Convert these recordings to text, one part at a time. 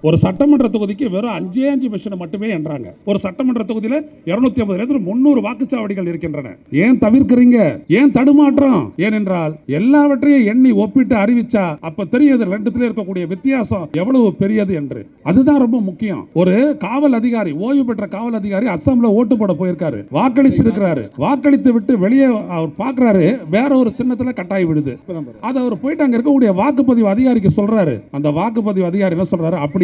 ஒரு சட்டமன்ற தொகுதிக்கு வெறும் 5 மிஷினை மட்டுமே என்றாங்க. ஒரு சட்டமன்ற தொகுதியில் 250 300 வாக்குச்சாவடிகள் இருக்கின்றன. ஏன் தவிர்க்கிறீங்க? ஏன் தடுமாற்றம்? ஏனென்றால் எல்லாவற்றையும் எண்ணி ஒப்பிட்டு அறிவிச்சா அப்ப தெரியுது ரெண்டுத்துல இருக்கக்கூடிய வித்தியாசம் எவ்வளவு பெரியது என்று. அதுதான் ரொம்ப முக்கியம். ஒரு காவல் அதிகாரி, ஓய்வு பெற்ற காவல் அதிகாரி அஸ்ஸாம்ல ஓட்டு போட போயிருக்காரு, வாக்களிச்சிருக்கிறாரு. வாக்களித்து விட்டு வெளியே அவர் பார்க்கிறாரு, வேற ஒரு சின்னத்துல கட்டாயி விடுது. அதை அவர் போயிட்டு அங்க இருக்கக்கூடிய வாக்குப்பதிவு அதிகாரிக்கு சொல்றாரு. அந்த வாக்குப்பதிவு அதிகாரி என்ன சொல்றாரு? அப்படி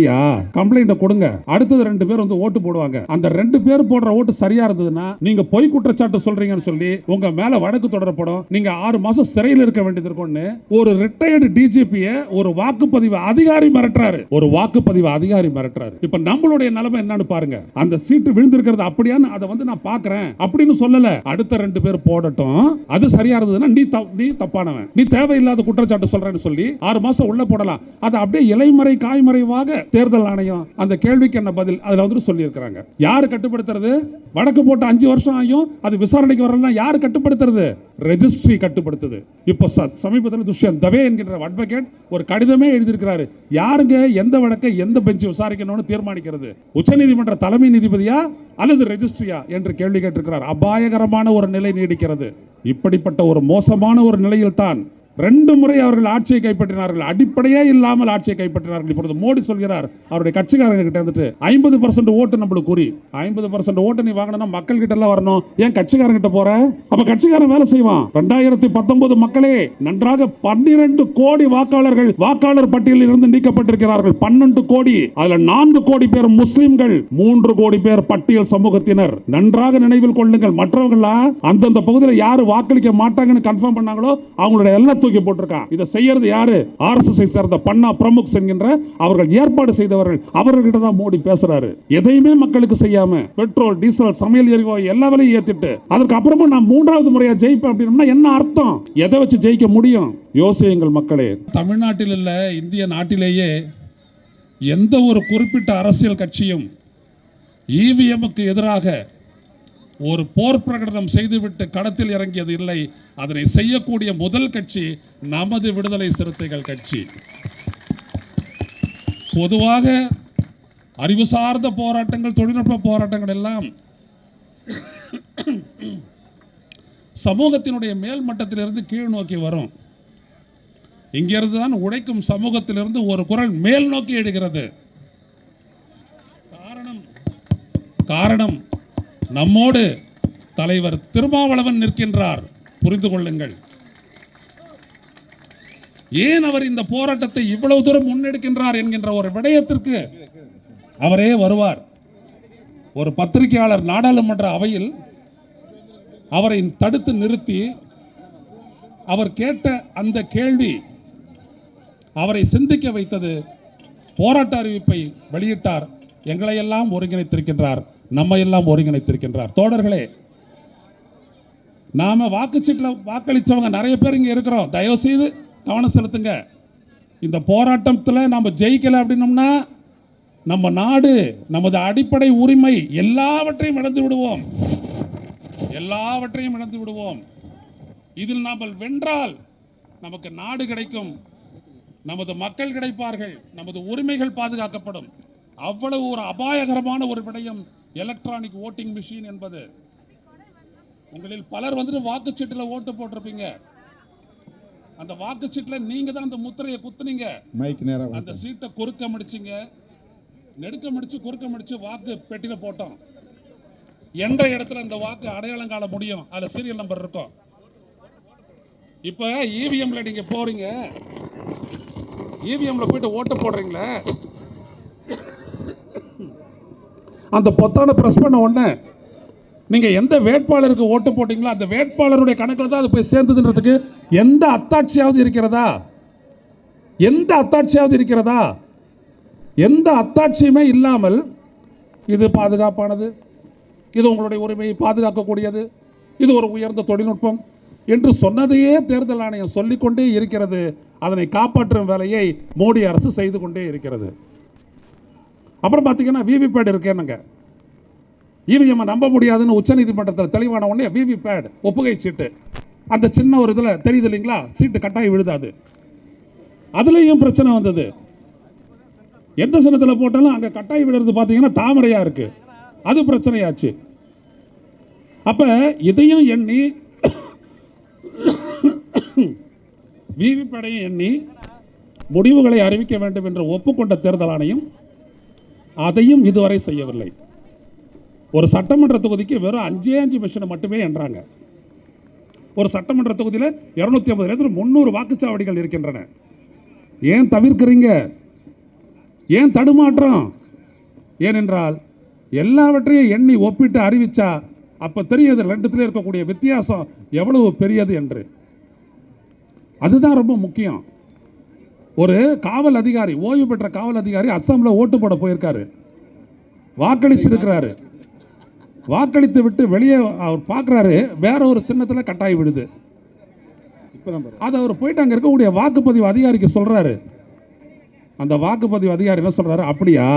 கம்ப்ளைண்ட் கொடுங்க, அடுத்தது 2 பேர் வந்து ஓட்டு போடுவாங்க. அந்த 2 பேர் போடுற ஓட்டு சரியா இருந்ததுன்னா நீங்க பொய் குற்றச்சாட்டு சொல்றீங்கன்னு சொல்லி உங்க மேல வழக்கு தொடரப்படும், நீங்க 6 மாசம் சிறையில் இருக்க வேண்டியது இருக்கும்னு ஒரு ரிட்டையர்டு டிஜிபிய ஒரு வாக்குப்பதிவு அதிகாரி மிரட்டுறாரு. ஒரு வாக்குப்பதிவு அதிகாரி மிரட்டுறாரு. இப்ப நம்மளுடைய நிலைமை என்னன்னு பாருங்க. அந்த சீட்டு விழுந்திருக்கிறது அப்படியான்னு அதை வந்து நான் பாக்குறேன் அப்படின்னு சொல்லல. அடுத்த 2 பேர் போடட்டும், அது சரியா இருந்ததுன்னா நீ தப்பானவன், நீ தேவையில்லாத குற்றச்சாட்டு சொல்றேன்னு சொல்லி 6 மாசம் உள்ள போடலாம். அது அப்படியே இலைமறை காய்மறைவாக தேர்தல் ஆணையம் அந்த கேள்விக்கு என்ன பதில் அதுல வந்து சொல்லி இருக்காங்க. யாரு கட்டுப்படுத்துறது? வழக்கு போட்டு 5 வருஷம் ஆகும், அது விசாரணைக்கு வரலன்னா யாரு கட்டுப்படுத்துறது? ரெஜிஸ்ட்ரி கட்டுப்படுத்துது. இப்போ சமீபத்தில் துஷ்யந்த் தவே என்கிற அட்வொகேட் ஒரு கடிதமே எழுதியிருக்கிறாரு. யாருங்க எந்த வழக்கை எந்த பெஞ்ச் விசாரிக்கணும்னு தீர்மானிக்கிறது? உச்சநீதிமன்ற தலைமை நீதிபதியா அல்லது ரெஜிஸ்ட்ரியா என்று கேள்வி கேட்டிருக்கிறார். அபாயகரமான ஒரு நிலை நீடிக்கிறது. இப்படிப்பட்ட ஒரு மோசமான ஒரு நிலையில் தான் 2 முறை அவர்கள் ஆட்சியை கைப்பற்றினார்கள். அடிப்படையே இல்லாமல் ஆட்சியை கைப்பற்றினார்கள். இப்பொழுது மோடி சொல்கிறார் அவருடைய கட்சிக்காரங்க கிட்ட வந்துட்டு 50% ஓட்டு நம்மளுக்கு கூறி 50% ஓட்டு நீ வாங்கினா மக்கள் கிட்ட எல்லாம் வரணும், ஏன் கட்சிக்காரங்க கிட்ட போற? அப்ப கட்சிக்காரன் வேலை செய்வான். 2019 மக்களே நன்றாக 12 கோடி வாக்காளர்கள் வாக்காளர் பட்டியலில் இருந்து நீக்கப்பட்டிருக்கிறார்கள். 12 கோடி, அதுல 4 கோடி பேர் முஸ்லிம்கள், 3 கோடி பேர் பட்டியல் சமூகத்தினர். நன்றாக நினைவில் கொள்ளுங்கள். மற்றவர்களா அந்தந்த பகுதியில் யாரு வாக்களிக்க மாட்டாங்கன்னு கன்ஃபார்ம் பண்ணாங்களோ அவங்களுடைய எல்லா தூக்கி போட்டிருக்கான். இதை செய்யறது யாரு? ஆர்எஸ்எஸ் சேர்ந்த பன்னா பிரமுக் என்கின்ற அவர்கள் ஏற்பாடு செய்தவர்கள். அவர்கிட்ட தான் மோடி பேசுறாரு. எதையுமே மக்களுக்கு செய்யாம பெட்ரோல், டீசல், சமையல் எரிவாயு எல்லா விலையும் ஏத்திட்டு அதுக்கு அப்புறமா நான் 3வது முறையா ஜெயிப்பேன் அப்படின்னா என்ன அர்த்தம்? எதை வச்சு ஜெயிக்க முடியும்? யோசியுங்கள் மக்களே. தமிழ்நாட்டில் இல்ல, இந்திய நாட்டிலேயே எந்த ஒரு குறிப்பிட்ட அரசியல் கட்சியும் இவிஎம்க்கு எதிராக ஒரு போர் பிரகடனம் செய்துவிட்டு களத்தில் இறங்கியது இல்லை. அதனை செய்யக்கூடிய முதல் கட்சி நமது விடுதலை சிறுத்தைகள் கட்சி. பொதுவாக அறிவு சார்ந்த போராட்டங்கள், தொழில்நுட்ப போராட்டங்கள் எல்லாம் சமூகத்தினுடைய மேல் மட்டத்திலிருந்து கீழ் நோக்கி வரும். இங்கிருந்து தான் உழைக்கும் சமூகத்திலிருந்து ஒரு குரல் மேல் நோக்கி எழுகிறது. காரணம் நம்மோடு தலைவர் திருமாவளவன் நிற்கின்றார். புரிந்து கொள்ளுங்கள். ஏன் அவர் இந்த போராட்டத்தை இவ்வளவு தூரம் முன்னெடுக்கின்றார் என்கின்ற ஒரு விடயத்திற்கு அவரே வருவார். ஒரு பத்திரிகையாளர் நாடாளுமன்ற அவையில் அவரை தடுத்து நிறுத்தி அவர் கேட்ட அந்த கேள்வி அவரை சிந்திக்க வைத்தது. போராட்ட அறிவிப்பை வெளியிட்டார். எங்களை எல்லாம் ஒருங்கிணைத்திருக்கின்றார், நம்ம எல்லாம் ஒருங்கிணைத்திருக்கின்றார். தோழர்களே, நாம வாக்குச்சீட்டில் வாக்களித்தவங்க நிறைய பேர் இங்கே இருக்கிறோம். தயவு செய்து கவனம் செலுத்துங்க. இந்த போராட்டத்தில் நம்ம ஜெயிக்கலை அப்படின்னோம்னா நம்ம நாடு, நமது அடிப்படை உரிமை எல்லாவற்றையும் இழந்து விடுவோம். எல்லாவற்றையும் இழந்து விடுவோம். இதில் நாம் வென்றால் நமக்கு நாடு கிடைக்கும், நமது மக்கள் கிடைப்பார்கள், நமது உரிமைகள் பாதுகாக்கப்படும். அவ்வளவு ஒரு அபாயகரமான ஒரு விடயம் எலக்ட்ரானிக் ஓட்டிங் மிஷின் என்பது. உங்களில் பலர் வந்துட்டு வாக்குச்சீட்டில் ஓட்டு போட்டிருப்பீங்க. அந்த வாக்குச்சீட்டில் நீங்க தான் அந்த முத்திரையை குத்துனீங்க. அந்த சீட்டை குறுக்க முடிச்சிங்க, நெடுக்க முடிச்சு குறுக்க முடிச்சு வாக்கு பெட்டியில போட்டோம். எந்த இடத்துல இந்த வாக்கு அடையாளம் காண முடியும், அதுல சீரியல் நம்பர் இருக்கும். இப்ப இவிஎம்ல நீங்க போறீங்க, இவிஎம்ல போயிட்டு ஓட்டு போடுறீங்களே, அந்த பொத்தானை பிரஸ் பண்ண உடனே நீங்க எந்த வேட்பாளருக்கு ஓட்டு போட்டீங்களோ அந்த வேட்பாளருடைய கணக்கில் தான் அது போய் சேர்ந்ததுன்றதுக்கு எந்த அத்தாட்சியாவது இருக்கிறதா? எந்த அத்தாட்சியாவது இருக்கிறதா? எந்த அத்தாட்சியுமே இல்லாமல் இது பாதுகாப்பானது, இது உங்களுடைய உரிமையை பாதுகாக்கக்கூடியது, இது ஒரு உயர்ந்த தொழில்நுட்பம் என்று சொன்னதையே தேர்தல் ஆணையம் சொல்லிக்கொண்டே இருக்கிறது. அதனை காப்பாற்றும் வேலையை மோடி அரசு செய்து கொண்டே இருக்கிறது. அப்புறம் பார்த்தீங்கன்னா விவிபேட் இருக்கேனுங்க. இவிஎம் நம்ப முடியாதுன்னு உச்சநீதிமன்றத்தில் தெளிவான உடனே விவிபேட் ஒப்புகை சீட்டு அந்த சின்ன ஒரு இதில் தெரியுது இல்லைங்களா, சீட்டு கட்டாயி விழுதாது. அதுலேயும் பிரச்சனை வந்தது. எந்த சின்னத்தில் போட்டாலும் அங்கே கட்டாயம் விடுறது பார்த்தீங்கன்னா தாமரையாக இருக்கு, அது பிரச்சனையாச்சு. அப்ப இதையும் எண்ணி விவிபேடையும் எண்ணி முடிவுகளை அறிவிக்க வேண்டும் என்று ஒப்புக்கொண்ட தேர்தல் ஆணையம் அதையும் இதுவரை செய்யவில்லை. ஒரு சட்டமன்ற தொகுதிக்கு வெறும் 5 மிஷினை மட்டுமே என்றாங்க. ஒரு சட்டமன்ற தொகுதியில் 250 300 வாக்குச்சாவடிகள் இருக்கின்றன. ஏன் தவிர்க்கிறீங்க? ஏன் தடுமாற்றம்? ஏனென்றால் எல்லாவற்றையும் எண்ணி ஒப்பிட்டு அறிவிச்சா அப்ப தெரியுது ரெண்டுத்துல இருக்கக்கூடிய வித்தியாசம் எவ்வளவு பெரியது என்று. அதுதான் ரொம்ப முக்கியம். ஒரு காவல் அதிகாரி, ஓய்வு பெற்ற காவல் அதிகாரி அஸ்ஸாமில் ஓட்டு போட போயிருக்காரு, வாக்களிச்சிருக்கிறாரு. வாக்களித்து விட்டு வெளியே அவர் பார்க்குறாரு, வேற ஒரு சின்னத்தில் கட்டாயம் விடுது. அது அவர் போயிட்டு அங்கே இருக்கக்கூடிய வாக்குப்பதிவு அதிகாரிக்கு சொல்கிறாரு. அந்த வாக்குப்பதிவு அதிகாரி என்ன சொல்கிறாரு, அப்படியா,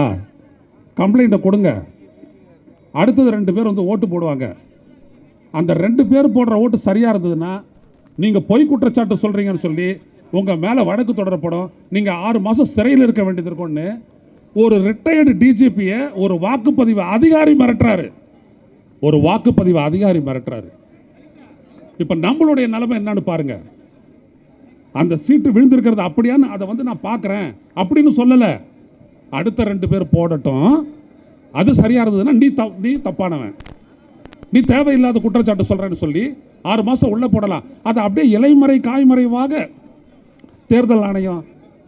கம்ப்ளைண்ட்டை கொடுங்க, அடுத்தது 2 பேர் வந்து ஓட்டு போடுவாங்க. அந்த 2 பேர் போடுற ஓட்டு சரியாக இருந்ததுன்னா நீங்கள் பொய் குற்றச்சாட்டு சொல்கிறீங்கன்னு சொல்லி உங்கள் மேலே வழக்கு தொடரப்படும், நீங்கள் 6 மாதம் சிறையில் இருக்க வேண்டியது இருக்கும்னு ஒரு ரிட்டையர்டு டிஜிபியை ஒரு வாக்குப்பதிவு அதிகாரி மிரட்டுறாரு. ஒரு வாக்குப்பதிவு அதிகாரி மிரட்டுறாரு. இப்போ நம்மளுடைய நிலைமை என்னன்னு பாருங்க. அந்த சீட்டு விழுந்திருக்கிறது அப்படியான்னு அதை வந்து நான் பார்க்குறேன் அப்படின்னு சொல்லலை. அடுத்த 2 பேர் போடட்டும், அது சரியா இருந்ததுன்னா நீ தப்பானவன், நீ தேவையில்லாத குற்றச்சாட்டு சொல்றேன்னு சொல்லி 6 மாசம் உள்ள போடலாம். அதை அப்படியே இலைமறை காய்மறைவாக தேர்தல் ஆணையம்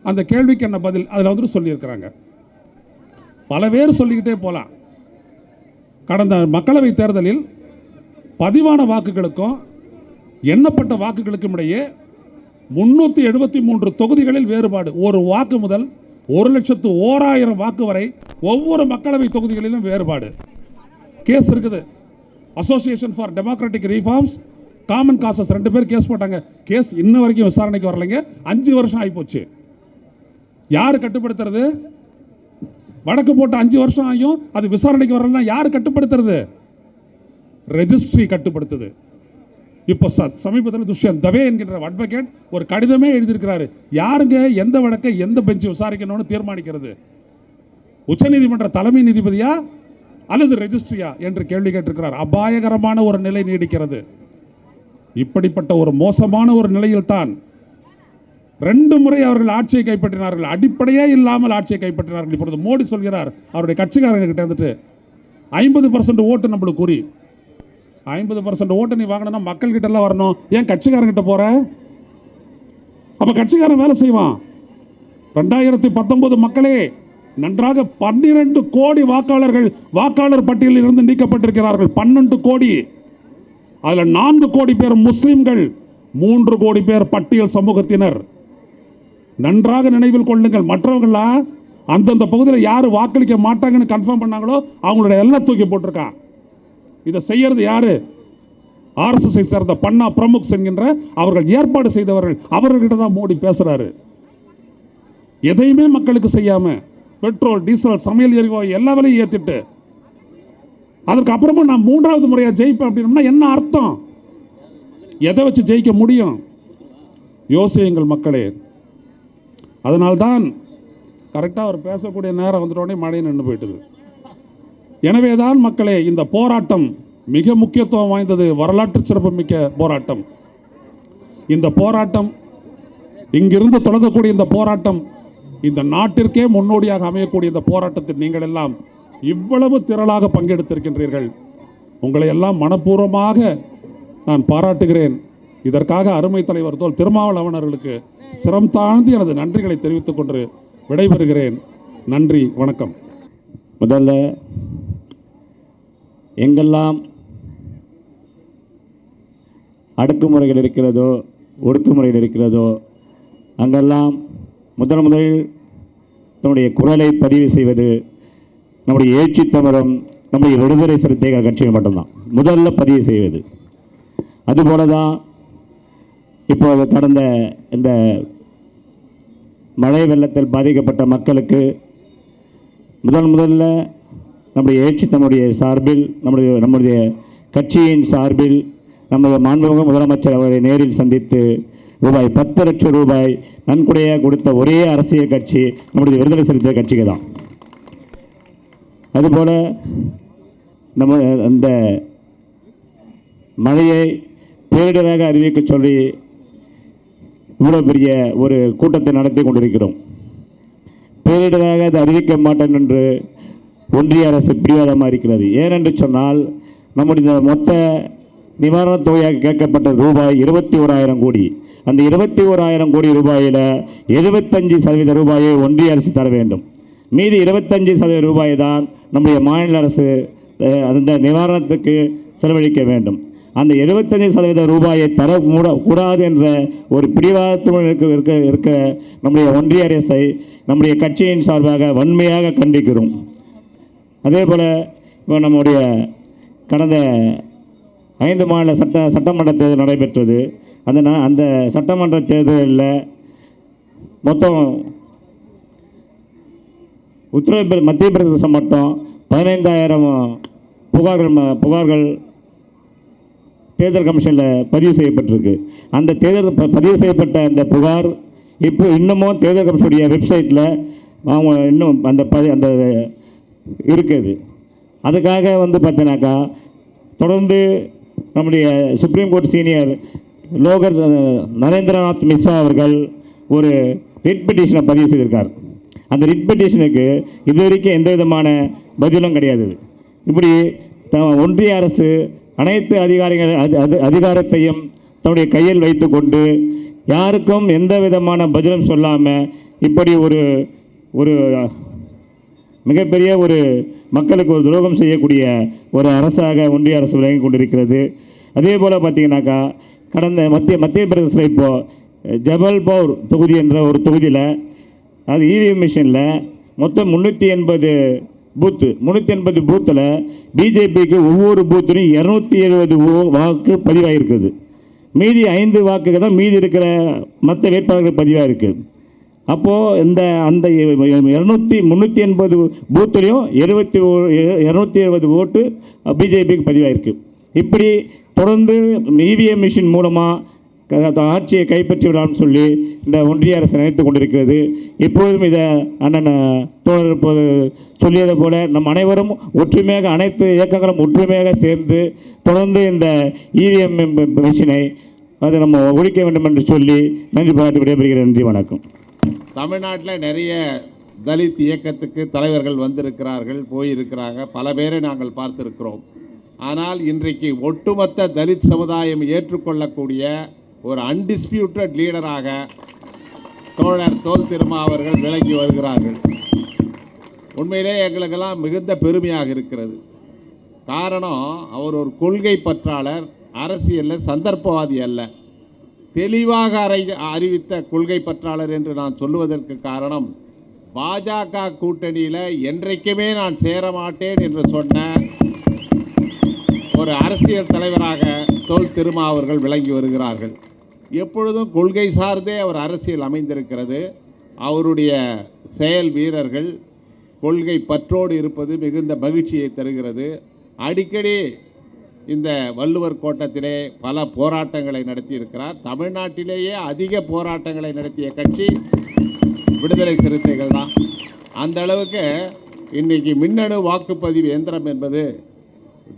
அந்த கேள்விக்கு என்ன பதில் அதில் வந்து சொல்லியிருக்கிறாங்க. பல பேர் சொல்லிக்கிட்டே போகலாம். கடந்த மக்களவை தேர்தலில் பதிவான வாக்குகளுக்கும் எண்ணப்பட்ட வாக்குகளுக்கும் இடையே 373 தொகுதிகளில் வேறுபாடு. ஒரு வாக்கு முதல் 1,01,000 வாக்கு வரை ஒவ்வொரு மக்களவை தொகுதிகளிலும் வேறுபாடு. கேஸ் இருக்குது. Association for democratic reforms, common causes 2 பேர் கேஸ் போட்டாங்க. கேஸ் இன்ன வரைக்கும் விசாரணைக்கு வரலைங்க. 5 வருஷம் ஆகிப்போச்சு. யார் கட்டுப்படுத்துறது? வழக்கு போட்டு 5 வருஷம் ஆகியும் அது விசாரணைக்கு வரலன்னா யார் கட்டுப்படுத்துறது? ரெஜிஸ்ட்ரி கட்டுப்படுத்துது. இப்போ சமீபத்தில் துஷ்யந்த் தவே என்கின்ற அட்வொகேட் ஒரு கடிதமே எழுதியிருக்கிறாரு. யாருங்க எந்த வழக்கை எந்த பெஞ்ச் விசாரிக்கணும்னு தீர்மானிக்கிறது? உச்சநீதிமன்ற தலைமை நீதிபதியா அல்லது ரெஜிஸ்ட்ரியா என்று கேள்வி கேட்டிருக்கிறார். அபாயகரமான ஒரு நிலை நீடிக்கிறது. இப்படிப்பட்ட ஒரு மோசமான ஒரு நிலையில் தான் 2 முறை அவர்கள் ஆட்சியை கைப்பற்றினார்கள். அடிப்படையே இல்லாமல் ஆட்சியை கைப்பற்றினார்கள். இப்பொழுது மோடி சொல்கிறார் அவருடைய கட்சிக்காரங்க கிட்ட வந்துட்டு 50% ஓட்டு நம்மளுக்கு குறி. 50% ஓட்டு நீ வாங்கினா மக்கள் கிட்ட எல்லாம் வரணும், ஏன் கட்சிக்காரங்கிட்ட போற? அப்ப கட்சிக்காரன் வேலை செய்வான். 2019 மக்களே நன்றாக 12 கோடி வாக்காளர்கள் வாக்காளர் பட்டியலில் இருந்து நீக்கப்பட்டிருக்கிறார்கள். 12 கோடி. அதுல 4 கோடி பேர் முஸ்லிம்கள், 3 கோடி பேர் பட்டியல் சமூகத்தினர். நன்றாக நினைவில் கொள்ளுங்கள். மற்றவங்களா அந்தந்த பகுதியில் யார் வாக்களிக்க மாட்டாங்கன்னு கன்ஃபார்ம் பண்ணாங்களோ அவங்களுடைய எல்லாம் தூக்கி போட்டிருக்கான். இதை செய்யறது யாரு? ஆர்எஸ்எஸ்ஐ சேர்ந்த பன்னா பிரமுக்ஸ் என்கின்ற அவர்கள் ஏற்பாடு செய்தவர்கள். அவர்கிட்ட தான் மோடி பேசுறாரு. எதையுமே மக்களுக்கு செய்யாம பெட்ரோல், டீசல், சமையல் எரிவாயு எல்லா விலையும் ஏத்திட்டு அதற்கு அப்புறமா நான் 3வது முறையா ஜெயிப்பேன் அப்படின்னா என்ன அர்த்தம்? எதை வச்சு ஜெயிக்க முடியும்? யோசியுங்கள் மக்களே. அதனால்தான் கரெக்டாக அவர் பேசக்கூடிய நேரம் வந்துட்டோடனே மழை நின்று போயிட்டது. எனவேதான் மக்களே இந்த போராட்டம் மிக முக்கியத்துவம் வாய்ந்தது, வரலாற்று சிறப்புமிக்க போராட்டம். இந்த போராட்டம் இங்கிருந்து தொடங்கக்கூடிய இந்த போராட்டம் இந்த நாட்டிற்கே முன்னோடியாக அமையக்கூடிய இந்த போராட்டத்தில் நீங்கள் எல்லாம் இவ்வளவு திரளாக பங்கெடுத்திருக்கின்றீர்கள். உங்களை எல்லாம் மனப்பூர்வமாக நான் பாராட்டுகிறேன். இதற்காக அருமை தலைவர் தோல் திருமாவளவன் அவர்களுக்கு சிரம் தாழ்ந்து எனது நன்றிகளை தெரிவித்துக் கொண்டு விடைபெறுகிறேன். நன்றி, வணக்கம். முதல்ல எங்கெல்லாம் அடக்குமுறைகள் இருக்கிறதோ, ஒடுக்குமுறைகள் இருக்கிறதோ, அங்கெல்லாம் முதலில் நம்முடைய குரலை பதிவு செய்வது நம்முடைய எழுச்சி தமிழம், நம்முடைய விடுதலை சிறுத்தைகள் கட்சிகள் மட்டும்தான் முதல்ல பதிவு செய்வது. அதுபோல தான் இப்போது கடந்த இந்த மழை வெள்ளத்தில் பாதிக்கப்பட்ட மக்களுக்கு முதல்ல நம்முடைய எழுச்சி தமிழுடைய சார்பில், நம்முடைய கட்சியின் சார்பில் நமது மாண்புமிகு முதலமைச்சர் அவரை நேரில் சந்தித்து ரூபாய் 10 லட்சம் ரூபாய் நன்கொடையாக கொடுத்த ஒரே அரசியல் கட்சி நம்முடைய விடுதலை சிறுத்தை கட்சிக்கு தான். அதுபோல் நம்ம அந்த மழையை பேரிடராக அறிவிக்க சொல்லி இவ்வளோ பெரிய ஒரு கூட்டத்தை நடத்தி கொண்டிருக்கிறோம். பேரிடராக அதை அறிவிக்க மாட்டேன் என்று ஒன்றிய அரசு பிடிவாதமாக இருக்கிறது. ஏனென்று சொன்னால் நம்முடைய மொத்த நிவாரணத் தொகையாக கேட்கப்பட்ட ரூபாய் 21,000 கோடி. அந்த 21,000 கோடி ரூபாயில் 75% ரூபாயை ஒன்றிய அரசு தர வேண்டும். மீதி 25% ரூபாய் தான் நம்முடைய மாநில அரசு அந்த நிவாரணத்துக்கு செலவழிக்க வேண்டும். அந்த 75% ரூபாயை தர கூடாது என்ற ஒரு பிடிவாதத்துடன் இருக்க நம்முடைய ஒன்றிய அரசை நம்முடைய கட்சியின் சார்பாக வன்மையாக கண்டிக்கிறோம். அதே போல் இப்போ நம்முடைய கடந்த 5 மாநில சட்டமன்ற தேர்தல் நடைபெற்றது. அந்த சட்டமன்ற தேர்தலில் மொத்தம் மத்திய பிரதேசம் மட்டும் 15,000 புகார்கள் தேர்தல் கமிஷனில் பதிவு செய்யப்பட்டிருக்கு. அந்த தேர்தல் பதிவு செய்யப்பட்ட அந்த புகார் இப்போ இன்னமும் தேர்தல் கமிஷனுடைய வெப்சைட்டில் அவங்க இன்னும் அந்த இருக்குது. அதுக்காக பார்த்தீங்கன்னாக்கா தொடர்ந்து நம்முடைய சுப்ரீம் கோர்ட் சீனியர் லோகர் நரேந்திரநாத் மிஸ்ரா அவர்கள் ஒரு ரிட் பெட்டிஷனை பதிவு செய்திருக்கார். அந்த ரிட் பெட்டிஷனுக்கு இதுவரைக்கும் எந்த விதமான பதிலும் கிடையாது. இப்படி ஒன்றிய அரசு அனைத்து அதிகாரத்தையும் தன்னுடைய கையில் வைத்து கொண்டு யாருக்கும் எந்த விதமான பதிலும் சொல்லாமல் இப்படி ஒரு மிகப்பெரிய ஒரு மக்களுக்கு ஒரு துரோகம் செய்யக்கூடிய ஒரு அரசாக ஒன்றிய அரசு விளங்கி கொண்டிருக்கிறது. அதே போல் பார்த்திங்கனாக்கா கடந்த மத்திய பிரதேசத்தில் இப்போது ஜபல்பூர் தொகுதி என்ற ஒரு தொகுதியில் அது இவிஎம் மிஷினில் மொத்தம் 380 பூத்தில் பிஜேபிக்கு ஒவ்வொரு பூத்துலையும் 270 வாக்கு பதிவாகிருக்குது. மீதி 5 வாக்குக்கு தான் மீதி இருக்கிற மற்ற வேட்பாளர்கள் பதிவாக இருக்குது. அப்போது அந்த 380 பூத்துலேயும் 270 ஓட்டு பிஜேபிக்கு பதிவாயிருக்கு. இப்படி தொடர்ந்து இவிஎம் மிஷின் மூலமாக ஆட்சியை கைப்பற்றி விடலாம்னு சொல்லி இந்த ஒன்றிய அரசு நினைத்து கொண்டிருக்கிறது. இப்போதும் இதை அண்ணன் தோழர் இப்போது சொல்லியதை போல நம் அனைவரும் ஒற்றுமையாக அனைத்து இயக்கங்களும் ஒற்றுமையாக சேர்ந்து தொடர்ந்து இந்த இவிஎம் மிஷினை அதை நம்ம ஒழிக்க வேண்டும் என்று சொல்லி நன்றி பாராட்டி விடைபெறுகிறேன். நன்றி, வணக்கம். தமிழ்நாட்டில் நிறைய தலித் இயக்கத்துக்கு தலைவர்கள் வந்திருக்கிறார்கள், போயிருக்கிறாங்க. பல பேரை நாங்கள் பார்த்துருக்கிறோம். ஆனால் இன்றைக்கு ஒட்டுமொத்த தலித் சமுதாயம் ஏற்றுக்கொள்ளக்கூடிய ஒரு அன்டிஸ்பியூட்டட் லீடராக தோழர் தொல் திருமா அவர்கள் விளங்கி வருகிறார்கள். உண்மையிலே எங்களுக்கெல்லாம் மிகுந்த பெருமையாக இருக்கிறது. காரணம், அவர் ஒரு கொள்கை பற்றாளர், அரசியலில் சந்தர்ப்பவாதி அல்ல. தெளிவாக அறிவித்த கொள்கை பற்றாளர் என்று நான் சொல்லுவதற்கு காரணம், பாஜக கூட்டணியில் என்றைக்குமே நான் சேரமாட்டேன் என்று சொன்ன ஒரு அரசியல் தலைவராக தொல் திருமா அவர்கள் விளங்கி வருகிறார்கள். எப்பொழுதும் கொள்கை சார்ந்தே அவர் அரசியல் அமைந்திருக்கிறது. அவருடைய செயல் வீரர்கள் கொள்கை பற்றோடு இருப்பது மிகுந்த மகிழ்ச்சியை தருகிறது. அடிக்கடி இந்த வள்ளுவர் கோட்டத்திலே பல போராட்டங்களை நடத்தியிருக்கிறார். தமிழ்நாட்டிலேயே அதிக போராட்டங்களை நடத்திய கட்சி விடுதலை சிறுத்தைகள் தான். அந்த அளவுக்கு இன்றைக்கி மின்னணு வாக்குப்பதிவு இயந்திரம் என்பது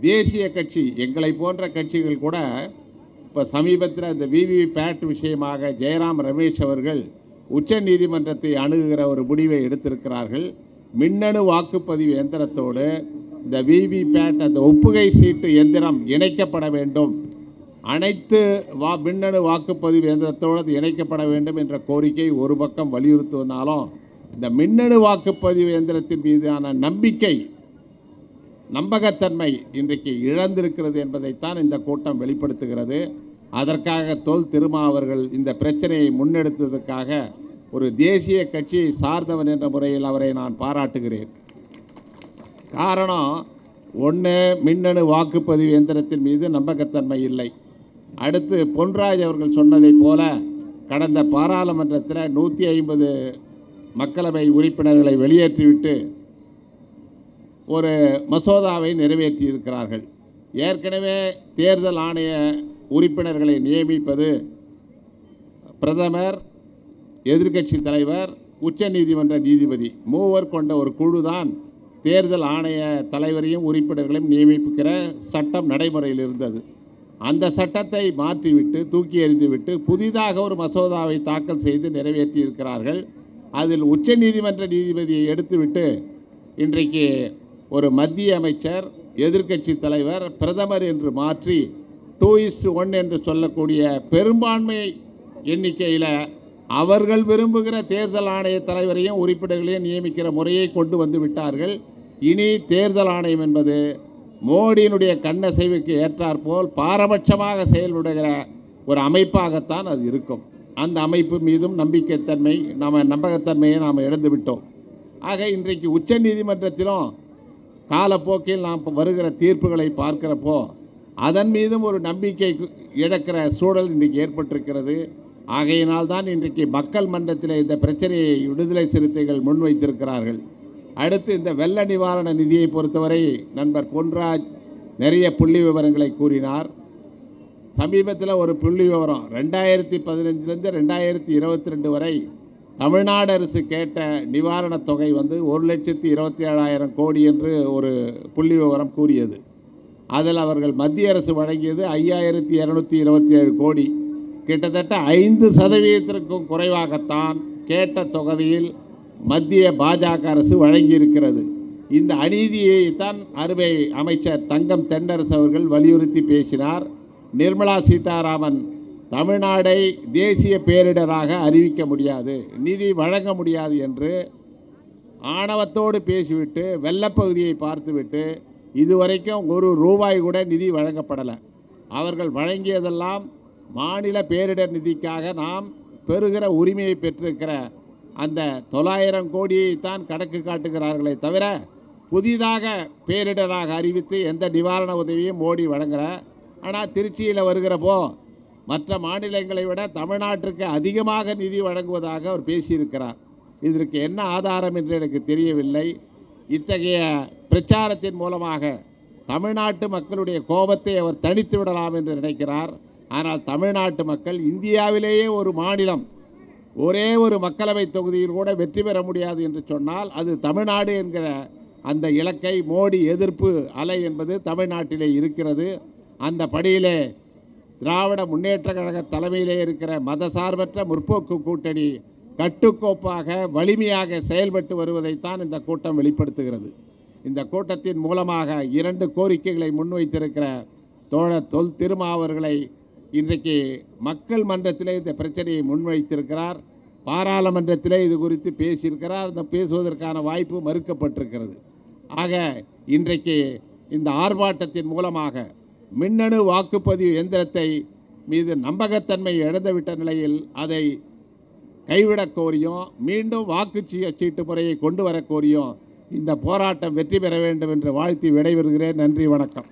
தேசிய கட்சி, எங்களை போன்ற கட்சிகள் கூட இப்போ சமீபத்தில் இந்த விவிபேட் விஷயமாக ஜெயராம் ரமேஷ் அவர்கள் உச்ச நீதிமன்றத்தை அணுகுகிற ஒரு முடிவை எடுத்திருக்கிறார்கள். மின்னணு வாக்குப்பதிவு இயந்திரத்தோடு இந்த விவிபேட் அந்த ஒப்புகை சீட்டு எந்திரம் இணைக்கப்பட வேண்டும், அனைத்து மின்னணு வாக்குப்பதிவு இயந்திரத்தோடு இணைக்கப்பட வேண்டும் என்ற கோரிக்கை ஒரு பக்கம் வலியுறுத்துவதாலும், இந்த மின்னணு வாக்குப்பதிவு இயந்திரத்தின் மீதான நம்பகத்தன்மை இன்றைக்கு இழந்திருக்கிறது என்பதைத்தான் இந்த கூட்டம் வெளிப்படுத்துகிறது. அதற்காக தொல் திருமா அவர்கள் இந்த பிரச்சனையை முன்னெடுத்ததற்காக ஒரு தேசிய கட்சியை சார்ந்தவன் என்ற முறையில் அவரை நான் பாராட்டுகிறேன். காரணம், ஒன்று, மின்னணு வாக்குப்பதிவு இயந்திரத்தின் மீது நம்பகத்தன்மை இல்லை. அடுத்து, பொன்ராஜ் அவர்கள் சொன்னதைப் போல கடந்த பாராளுமன்றத்தில் 150 மக்களவை உறுப்பினர்களை வெளியேற்றிவிட்டு ஒரு மசோதாவை நிறைவேற்றியிருக்கிறார்கள். ஏற்கனவே தேர்தல் ஆணைய உறுப்பினர்களை நியமிப்பது பிரதமர், எதிர்க்கட்சி தலைவர், உச்சநீதிமன்ற நீதிபதி மூவர் கொண்ட ஒரு குழு தான் தேர்தல் ஆணைய தலைவரையும் உறுப்பினர்களையும் நியமிக்கிற சட்டம் நடைமுறையில் இருந்தது. அந்த சட்டத்தை மாற்றிவிட்டு தூக்கி எறிந்துவிட்டு புதிதாக ஒரு மசோதாவை தாக்கல் செய்து நிறைவேற்றி இருக்கிறார்கள். அதில் உச்சநீதிமன்ற நீதிபதியை எடுத்துவிட்டு இன்றைக்கு ஒரு மத்திய அமைச்சர், எதிர்க்கட்சி தலைவர், பிரதமர் என்று மாற்றி 2:1 என்று சொல்லக்கூடிய பெரும்பான்மை எண்ணிக்கையில் அவர்கள் விரும்புகிற தேர்தல் ஆணைய தலைவரையும் உறுப்பினர்களையும் நியமிக்கிற முறையை கொண்டு வந்து விட்டார்கள். இனி தேர்தல் ஆணையம் என்பது மோடியினுடைய கண்ணசைவுக்கு ஏற்றாற்போல் பாரபட்சமாக செயல்படுகிற ஒரு அமைப்பாகத்தான் அது இருக்கும். அந்த அமைப்பு மீதும் நம்பகத்தன்மையை நாம் இழந்து விட்டோம். ஆக இன்றைக்கு உச்ச நீதிமன்றத்திலும் காலப்போக்கில் நாம் வருகிற தீர்ப்புகளை பார்க்கிறப்போ அதன் மீதும் ஒரு நம்பிக்கை இழக்கிற சூழல் இன்றைக்கு ஏற்பட்டிருக்கிறது. ஆகையினால்தான் இன்றைக்கு மக்கள் மன்றத்தில் இந்த பிரச்சனையை விடுதலை சிறுத்தைகள் முன்வைத்திருக்கிறார்கள். அடுத்து இந்த வெள்ள நிவாரண நிதியை பொறுத்தவரை நண்பர் பொன்ராஜ் நிறைய புள்ளி விவரங்களை கூறினார். சமீபத்தில் ஒரு புள்ளி விவரம் 2015 2022 வரை தமிழ்நாடு அரசு கேட்ட நிவாரணத் தொகை 1,27,000 கோடி என்று ஒரு புள்ளி விவரம் கூறியது. அதில் அவர்கள் மத்திய அரசு வழங்கியது 5,227 கோடி. கிட்டத்தட்ட 5% குறைவாகத்தான் கேட்ட தொகையில் மத்திய பாஜக அரசு வழங்கியிருக்கிறது. இந்த அநீதியைத்தான் அருமை அமைச்சர் தங்கம் தென்னரசு அவர்கள் வலியுறுத்தி பேசினார். நிர்மலா சீதாராமன் தமிழ்நாடை தேசிய பேரிடராக அறிவிக்க முடியாது, நிதி வழங்க முடியாது என்று ஆணவத்தோடு பேசிவிட்டு வெள்ளப்பகுதியை பார்த்துவிட்டு இதுவரைக்கும் ₹1 கூட நிதி வழங்கப்படலை. அவர்கள் வழங்கியதெல்லாம் மாநில பேரிடர் நிதிக்காக நாம் பெறுகிற உரிமையை பெற்றிருக்கிற அந்த 900 கோடியைத்தான் கணக்கு காட்டுகிறார்களே தவிர புதிதாக பேரிடராக அறிவித்து எந்த நிவாரண உதவியும் மோடி வழங்குற. ஆனால் திருச்சியில் வருகிறப்போ மற்ற மாநிலங்களை விட தமிழ்நாட்டிற்கு அதிகமாக நிதி வழங்குவதாக அவர் பேசியிருக்கிறார். இதற்கு என்ன ஆதாரம் என்று எனக்கு தெரியவில்லை. இத்தகைய பிரச்சாரத்தின் மூலமாக தமிழ்நாட்டு மக்களுடைய கோபத்தை அவர் தணித்து விடலாம் என்று நினைக்கிறார். ஆனால் தமிழ்நாட்டு மக்கள் இந்தியாவிலேயே ஒரு மாநிலம், ஒரே ஒரு மக்களவை தொகுதியில் கூட வெற்றி பெற முடியாது என்று சொன்னால் அது தமிழ்நாடு என்கிற அந்த இலக்கை மோடி எதிர்ப்பு அலை என்பது தமிழ்நாட்டிலே இருக்கிறது. அந்த படியிலே திராவிட முன்னேற்ற கழக தலைமையிலே இருக்கிற மதசார்பற்ற முற்போக்கு கூட்டணி கட்டுக்கோப்பாக வலிமையாக செயல்பட்டு வருவதைத்தான் இந்த கூட்டம் வெளிப்படுத்துகிறது. இந்த கூட்டத்தின் மூலமாக 2 கோரிக்கைகளை முன்வைத்திருக்கிற தோழர் தொல் திருமாவர்களை இன்றைக்கு மக்கள் மன்றத்திலே இந்த பிரச்சனையை முன்வைத்திருக்கிறார். பாராளுமன்றத்திலே இது குறித்து பேசியிருக்கிறார். அந்த பேசுவதற்கான வாய்ப்பு மறுக்கப்பட்டிருக்கிறது. ஆக இன்றைக்கு இந்த ஆர்ப்பாட்டத்தின் மூலமாக மின்னணு வாக்குப்பதிவு எந்திரத்தை மீது நம்பகத்தன்மை இழந்துவிட்ட நிலையில் அதை கைவிடக் கோரியும் மீண்டும் வாக்குச்சீட்டு முறையை கொண்டு வர கோரியும் இந்த போராட்டம் வெற்றி பெற வேண்டும் என்று வாழ்த்தி விடைபெறுகிறேன். நன்றி, வணக்கம்.